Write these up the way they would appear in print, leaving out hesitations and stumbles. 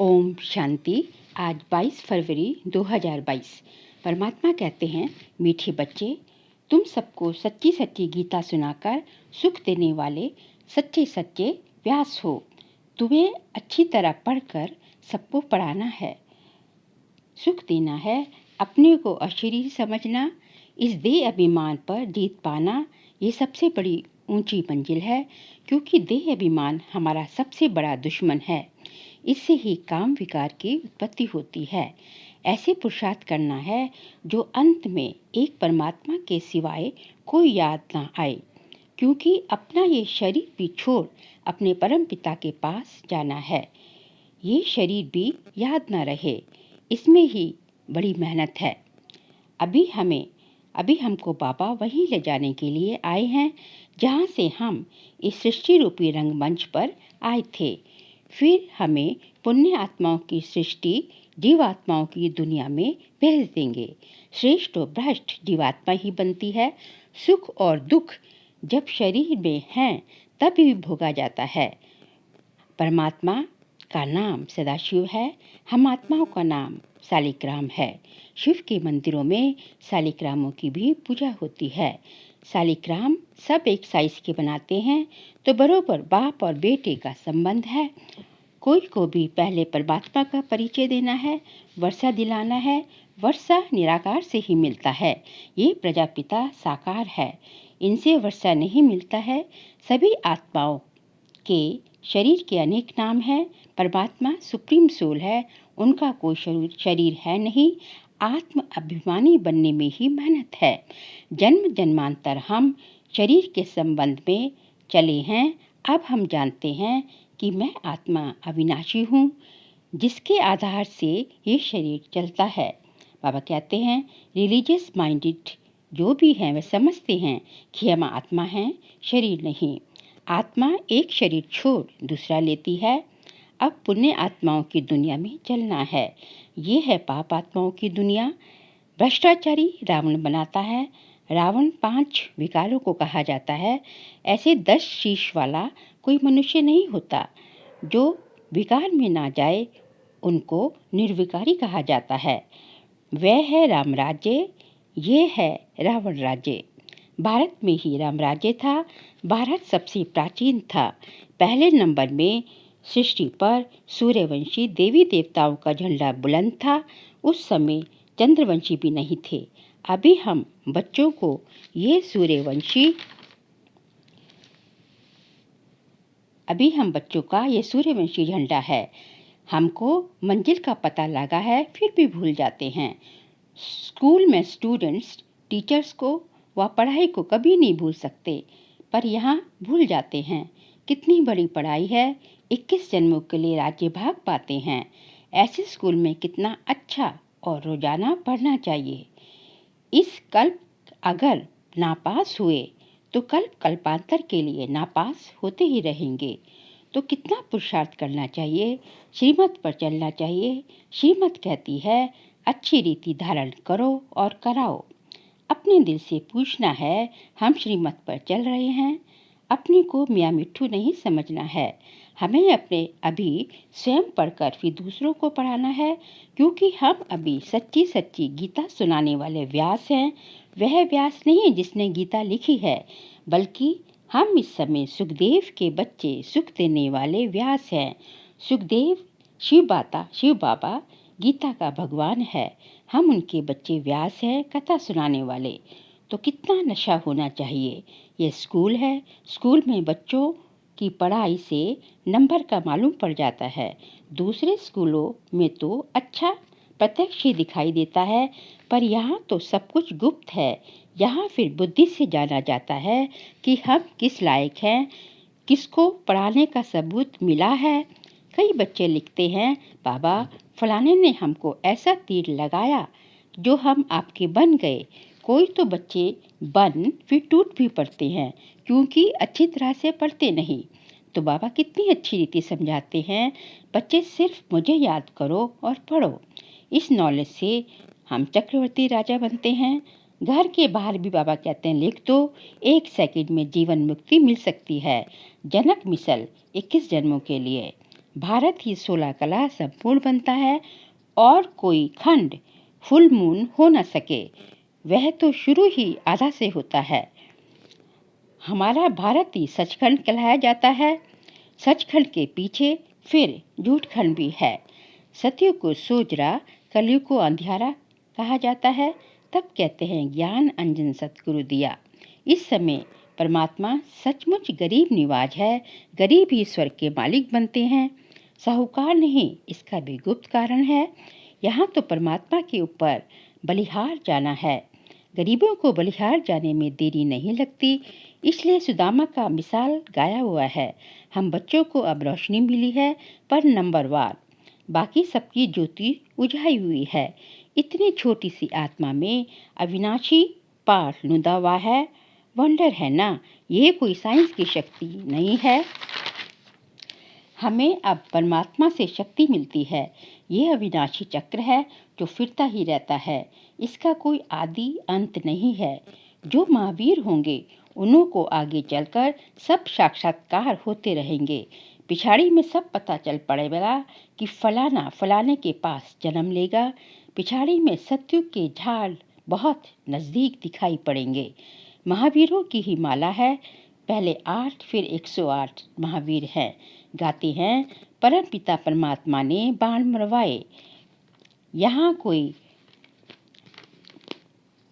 ओम शांति। आज 22 फरवरी 2022। परमात्मा कहते हैं, मीठे बच्चे, तुम सबको सच्ची सच्ची गीता सुनाकर सुख देने वाले सच्चे सच्चे व्यास हो। तुम्हें अच्छी तरह पढ़कर सबको पढ़ाना है, सुख देना है, अपने को अशरीर समझना, इस देह अभिमान पर जीत पाना, ये सबसे बड़ी ऊंची मंजिल है, क्योंकि देह अभिमान हमारा सबसे बड़ा दुश्मन है। इससे ही काम विकार की उत्पत्ति होती है। ऐसे पुरुषार्थ करना है जो अंत में एक परमात्मा के सिवाय कोई याद ना आए, क्योंकि अपना ये शरीर भी छोड़ अपने परम पिता के पास जाना है। ये शरीर भी याद ना रहे, इसमें ही बड़ी मेहनत है। अभी हमको बाबा वहीं ले जाने के लिए आए हैं, जहाँ से हम इस सृष्टि रूपी रंगमंच पर आए थे। फिर हमें पुण्य आत्माओं की सृष्टि जीवात्माओं की दुनिया में भेज देंगे। श्रेष्ठ और भ्रष्ट जीवात्मा ही बनती है। सुख और दुख जब शरीर में हैं तब भी भोगा जाता है। परमात्मा का नाम सदाशिव है, हम आत्माओं का नाम शालिग्राम है। शिव के मंदिरों में शालिग्रामों की भी पूजा होती है। शालिग्राम सब एक साइज के बनाते हैं, तो बरोबर बाप और बेटे का संबंध है। कोई को भी पहले परमात्मा का परिचय देना है, वर्षा दिलाना है। वर्षा निराकार से ही मिलता है, ये प्रजापिता साकार है, इनसे वर्षा नहीं मिलता है। सभी आत्माओं के शरीर के अनेक नाम हैं। परमात्मा सुप्रीम सोल है, उनका कोई शरीर है नहीं। आत्म अभिमानी बनने में ही मेहनत है। जन्म जन्मांतर हम शरीर के संबंध में चले हैं। अब हम जानते हैं कि मैं आत्मा अविनाशी हूँ, जिसके आधार से ये शरीर चलता है। बाबा कहते हैं, रिलीजियस माइंडेड जो भी हैं वे समझते हैं कि हम आत्मा हैं, शरीर नहीं। आत्मा एक शरीर छोड़ दूसरा लेती है। अब पुण्य आत्माओं की दुनिया में चलना है। ये है पाप आत्माओं की दुनिया। भ्रष्टाचारी रावण बनाता है। रावण 5 विकारों को कहा जाता है। ऐसे 10 शीश वाला कोई मनुष्य नहीं होता। जो विकार में ना जाए उनको निर्विकारी कहा जाता है। वह है राम राज्य, ये है रावण राज्य। भारत में ही राम राज्य था। भारत सबसे प्राचीन था। पहले नंबर में सृष्टि पर सूर्यवंशी देवी देवताओं का झंडा बुलंद था। उस समय चंद्रवंशी भी नहीं थे। अभी हम बच्चों को ये सूर्यवंशी झंडा है। हमको मंजिल का पता लगा है, फिर भी भूल जाते हैं। स्कूल में स्टूडेंट्स टीचर्स को व पढ़ाई को कभी नहीं भूल सकते, पर यहाँ भूल जाते हैं। कितनी बड़ी पढ़ाई है, 21 जन्मों के लिए राज्य भाग पाते हैं। ऐसे स्कूल में कितना अच्छा और रोजाना पढ़ना चाहिए। इस कल्प अगर नापास हुए तो कल्पांतर के लिए नापास होते ही रहेंगे। तो कितना पुरुषार्थ करना चाहिए, श्रीमत पर चलना चाहिए। श्रीमत कहती है, अच्छी रीति धारण करो और कराओ। अपने दिल से पूछना है, हम श्रीमत पर चल रहे हैं। अपने को मियाँ मिट्ठू नहीं समझना है। हमें अपने अभी स्वयं पढ़कर फिर दूसरों को पढ़ाना है, क्योंकि हम अभी सच्ची सच्ची गीता सुनाने वाले व्यास हैं। वह व्यास नहीं जिसने गीता लिखी है, बल्कि हम इस समय सुखदेव के बच्चे, सुख देने वाले व्यास हैं। सुखदेव शिव बाबा गीता का भगवान है। हम उनके बच्चे व्यास हैं, कथा सुनाने वाले। तो कितना नशा होना चाहिए। ये स्कूल है, स्कूल में बच्चों की पढ़ाई से नंबर का मालूम पड़ जाता है। दूसरे स्कूलों में तो अच्छा प्रत्यक्ष ही दिखाई देता है, पर यहाँ तो सब कुछ गुप्त है। यहाँ फिर बुद्धि से जाना जाता है कि हम किस लायक हैं, किसको पढ़ाने का सबूत मिला है। कई बच्चे लिखते हैं, बाबा फलाने ने हमको ऐसा तीर लगाया जो हम आपके बन गए। कोई तो बच्चे बन फिर टूट भी पड़ते हैं, क्योंकि अच्छी तरह से पढ़ते नहीं। तो बाबा कितनी अच्छी रीति समझाते हैं, बच्चे सिर्फ मुझे याद करो और पढ़ो। इस नॉलेज से हम चक्रवर्ती राजा बनते हैं। घर के बाहर भी बाबा कहते हैं, लिख दो, 1 सेकंड में जीवन मुक्ति मिल सकती है। जनक मिसल 21 जन्मों के लिए। भारत ही 16 कला संपूर्ण बनता है और कोई खंड फुल मून हो न सके, वह तो शुरू ही आधा से होता है। हमारा भारत ही सचखंड कहलाया जाता है। सचखंड के पीछे फिर झूठखंड भी है। सत्युग को सोजरा, कलयुग को अंधियारा कहा जाता है। तब कहते हैं ज्ञान अंजन सतगुरु दिया। इस समय परमात्मा सचमुच गरीब निवाज है। गरीब ही स्वर्ग के मालिक बनते हैं, साहूकार नहीं। इसका भी गुप्त कारण है। यहाँ तो परमात्मा के ऊपर बलिहार जाना है। गरीबों को बलिहार जाने में देरी नहीं लगती। इसलिए सुदामा का मिसाल गाया हुआ है। हम बच्चों को अब रोशनी मिली है, पर नंबरवार, बाकी सबकी ज्योति उझाई हुई है। इतनी छोटी सी आत्मा में अविनाशी पाठ लुदा हुआ है। वंडर है ना, ये कोई साइंस की शक्ति नहीं है। हमें अब परमात्मा से शक्ति मिलती है। ये अविनाशी चक्र है जो फिरता ही रहता है। इसका कोई आदि अंत नहीं है। जो महावीर होंगे उन्हों को आगे चलकर सब साक्षात्कार होते रहेंगे। पिछाड़ी में सब पता चल पड़ेगा कि फलाना फलाने के पास जन्म लेगा। पिछाड़ी में सत्युग के झाड़ बहुत नजदीक दिखाई पड़ेंगे। महावीरों की ही माला है। पहले 8 फिर 108 महावीर हैं। गाते हैं परम पिता परमात्मा ने बाण मरवाए। यहाँ कोई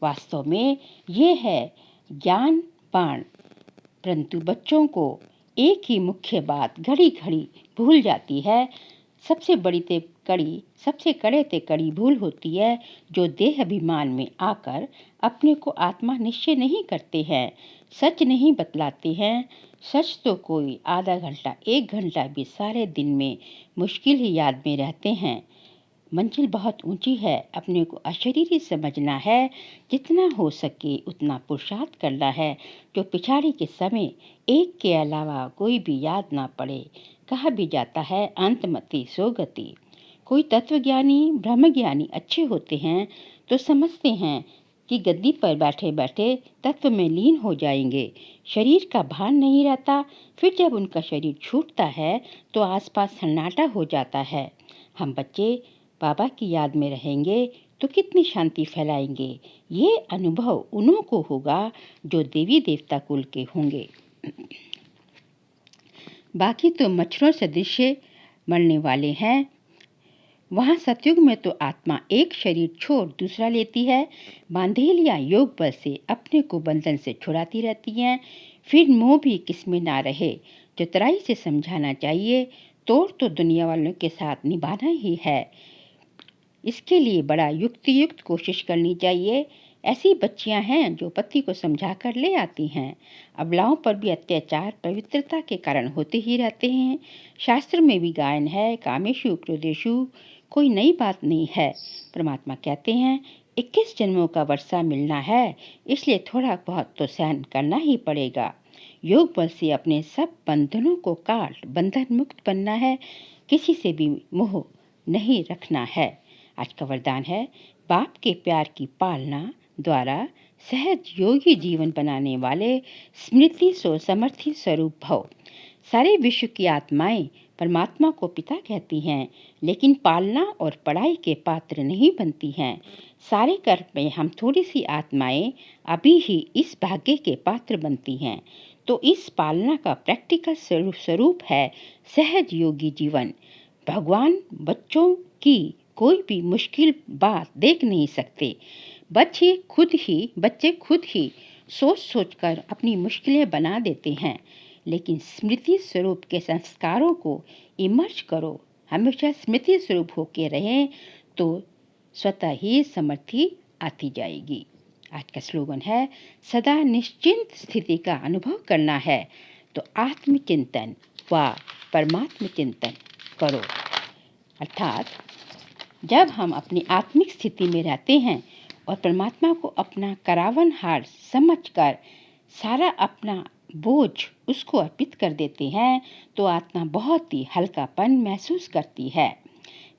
वास्तव में ये है ज्ञान बाण, परंतु बच्चों को एक ही मुख्य बात घड़ी घड़ी भूल जाती है। सबसे कड़े ते कड़ी भूल होती है जो देह अभिमान में आकर अपने को आत्मा निश्चय नहीं करते हैं, सच नहीं बतलाते हैं। सच तो कोई आधा घंटा 1 घंटा भी सारे दिन में मुश्किल ही याद में रहते हैं। मंजिल बहुत ऊंची है। अपने को अशरीरी समझना है। जितना हो सके उतना पुरुषार्थ करना है जो पिछाड़ी के समय एक के अलावा कोई भी याद ना पड़े। कहा भी जाता है अंतमति सो गति। कोई तत्वज्ञानी ब्रह्मज्ञानी अच्छे होते हैं तो समझते हैं कि गद्दी पर बैठे बैठे तत्व में लीन हो जाएंगे। शरीर का भान नहीं रहता। फिर जब उनका शरीर छूटता है तो आसपास सन्नाटा हो जाता है। हम बच्चे बाबा की याद में रहेंगे तो कितनी शांति फैलाएंगे। ये अनुभव उन्हों को होगा जो देवी देवता कुल के होंगे। बाकी तो मच्छरों सदृश मरने वाले हैं। वहाँ सतयुग में तो आत्मा एक शरीर छोड़ दूसरा लेती है। बांधेल या योग बल से अपने को बंधन से छुड़ाती रहती हैं। फिर मोह भी किसमें ना रहे। चतुराई से समझाना चाहिए। तोड़ तो दुनिया वालों के साथ निभाना ही है। इसके लिए बड़ा युक्त कोशिश करनी चाहिए। ऐसी बच्चियां हैं जो पति को समझा कर ले आती हैं। अबलाओं पर भी अत्याचार पवित्रता के कारण होते ही रहते हैं। शास्त्र में भी गायन है, कामेशु क्रोधेशु कोई नई बात नहीं है। परमात्मा कहते हैं 21 जन्मों का वर्षा मिलना है, इसलिए थोड़ा बहुत तो सहन करना ही पड़ेगा। योग बल से अपने सब बंधनों को काट बंधन मुक्त बनना है। किसी से भी मोह नहीं रखना है। आज का वरदान है बाप के प्यार की पालना द्वारा सहज योगी जीवन बनाने वाले स्मृति सो समर्थी स्वरूप भव। सारे विश्व की आत्माएं परमात्मा को पिता कहती हैं, लेकिन पालना और पढ़ाई के पात्र नहीं बनती हैं। सारे कर्म में हम थोड़ी सी आत्माएं अभी ही इस भाग्य के पात्र बनती हैं। तो इस पालना का प्रैक्टिकल स्वरूप है सहज योगी जीवन। भगवान बच्चों की कोई भी मुश्किल बात देख नहीं सकते। बच्चे खुद ही सोच कर अपनी मुश्किलें बना देते हैं। लेकिन स्मृति स्वरूप के संस्कारों को इमर्ज करो। हमेशा स्मृति स्वरूप होके रहें तो स्वतः ही समर्थी आती जाएगी। आज का स्लोगन है सदा निश्चिंत स्थिति का अनुभव करना है तो आत्मचिंतन व परमात्म चिंतन करो। अर्थात जब हम अपनी आत्मिक स्थिति में रहते हैं और परमात्मा को अपना करावन हार समझकर सारा अपना बोझ उसको अर्पित कर देते हैं तो आत्मा बहुत ही हल्कापन महसूस करती है।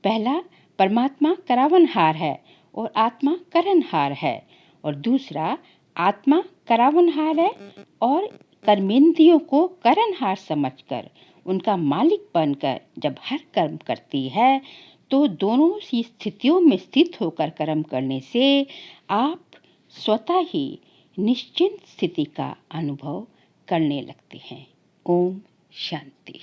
पहला, परमात्मा करावनहार है और आत्मा करनहार है। और दूसरा, आत्मा करावनहार है और कर्मेंद्रियों को करनहार समझकर उनका मालिक बनकर जब हर कर्म करती है, तो दोनों ही स्थितियों में स्थित होकर कर्म करने से आप स्वतः ही निश्चिंत स्थिति का अनुभव करने लगते हैं। ओम शांति।